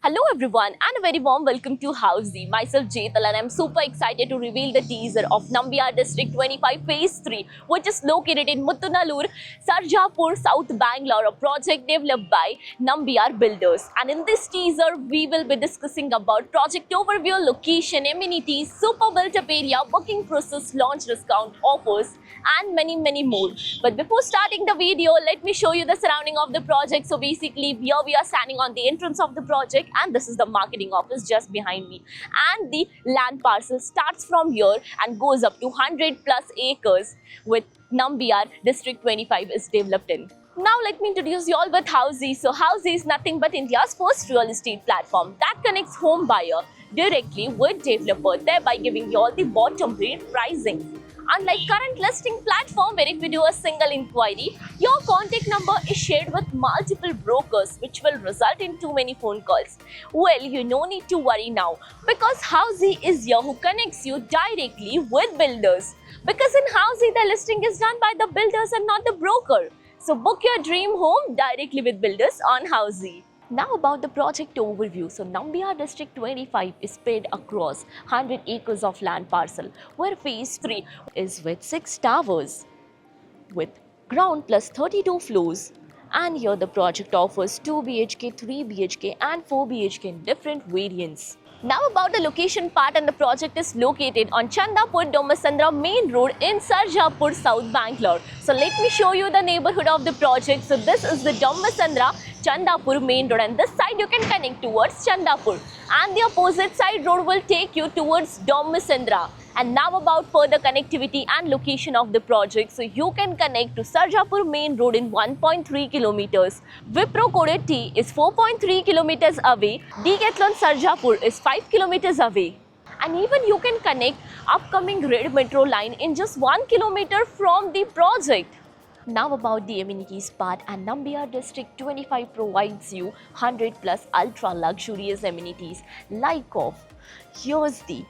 Hello everyone and a very warm welcome to Housey. Myself Jetal and I'm super excited to reveal the teaser of Nambiar District 25 Phase 3 which is located in Muttunallur, Sarjapur, South Bangalore, a project developed by Nambiar Builders. And in this teaser we will be discussing about project overview, location, amenities, super built-up area, booking process, launch discount offers and many more. But before starting the video, let me show you the surrounding of the project. So basically here we are standing on the entrance of the project and this is the marketing office just behind me, and the land parcel starts from here and goes up to 100 plus acres with Nambiar District 25 is developed in. Now let me introduce you all with Housey. So Housey is nothing but India's first real estate platform that connects home buyer directly with developer, thereby giving you all the bottom rate pricing. Unlike current listing platform where if you do a single inquiry, your contact number is shared with multiple brokers which will result in too many phone calls. Well, you no need to worry now because Housey is here who connects you directly with builders. Because in Housey the listing is done by the builders and not the broker. So book your dream home directly with builders on Housey. Now about the project overview. So Nambiar District 25 is spread across 100 acres of land parcel where phase 3 is with 6 towers with ground plus 32 floors. And here the project offers 2 BHK, 3 BHK and 4 BHK in different variants. Now about the location part, and the project is located on Chandapur Domasandra main road in Sarjapur, South Bangalore. So let me show you the neighborhood of the project. So this is the Domasandra Chandapur main road, and this side you can connect towards Chandapur and the opposite side road will take you towards Domasandra. And now about further connectivity and location of the project. So you can connect to Sarjapur main road in 1.3 kilometers. Wipro Kodeti is 4.3 kilometers away. Decathlon Sarjapur is 5 kilometers away. And even you can connect upcoming Red Metro line in just 1 kilometer from the project. Now about the amenities part, and Nambiar District 25 provides you 100 plus ultra luxurious amenities like here's the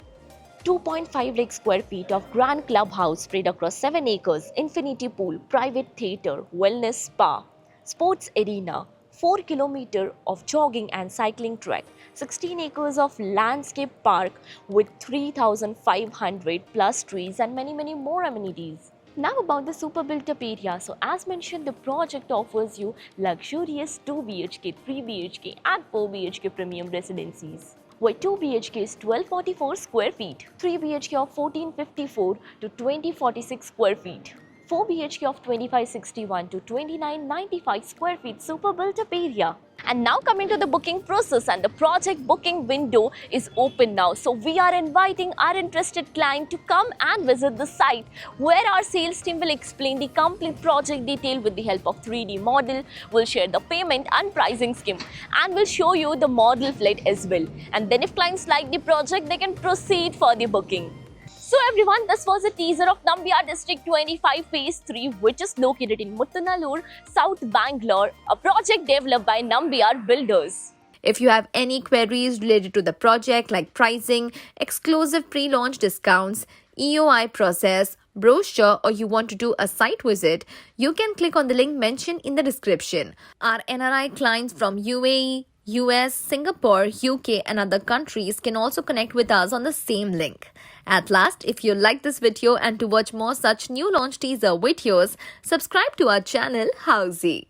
2.5 lakh square feet of grand clubhouse spread across 7 acres, infinity pool, private theatre, wellness spa, sports arena, 4 kilometers of jogging and cycling track, 16 acres of landscape park with 3,500 plus trees and many more amenities. Now about the super built up area. So as mentioned, the project offers you luxurious 2 BHK, 3 BHK and 4 BHK premium residencies, where 2 BHK is 1244 square feet, 3 BHK of 1454 to 2046 square feet, 4 BHK of 2561 to 2995 square feet super built up area. And now coming to the booking process, and the project booking window is open now. So we are inviting our interested client to come and visit the site where our sales team will explain the complete project detail with the help of 3D model, will share the payment and pricing scheme and will show you the model flat as well. And then if clients like the project, they can proceed for the booking. So everyone, this was a teaser of Nambiar District 25 Phase 3 which is located in Muttunallur, South Bangalore, a project developed by Nambiar Builders. If you have any queries related to the project like pricing, exclusive pre-launch discounts, EOI process, brochure, or you want to do a site visit, you can click on the link mentioned in the description. Our NRI clients from UAE, US, Singapore, UK and other countries can also connect with us on the same link. At last, if you like this video and to watch more such new launch teaser videos, subscribe to our channel Housey.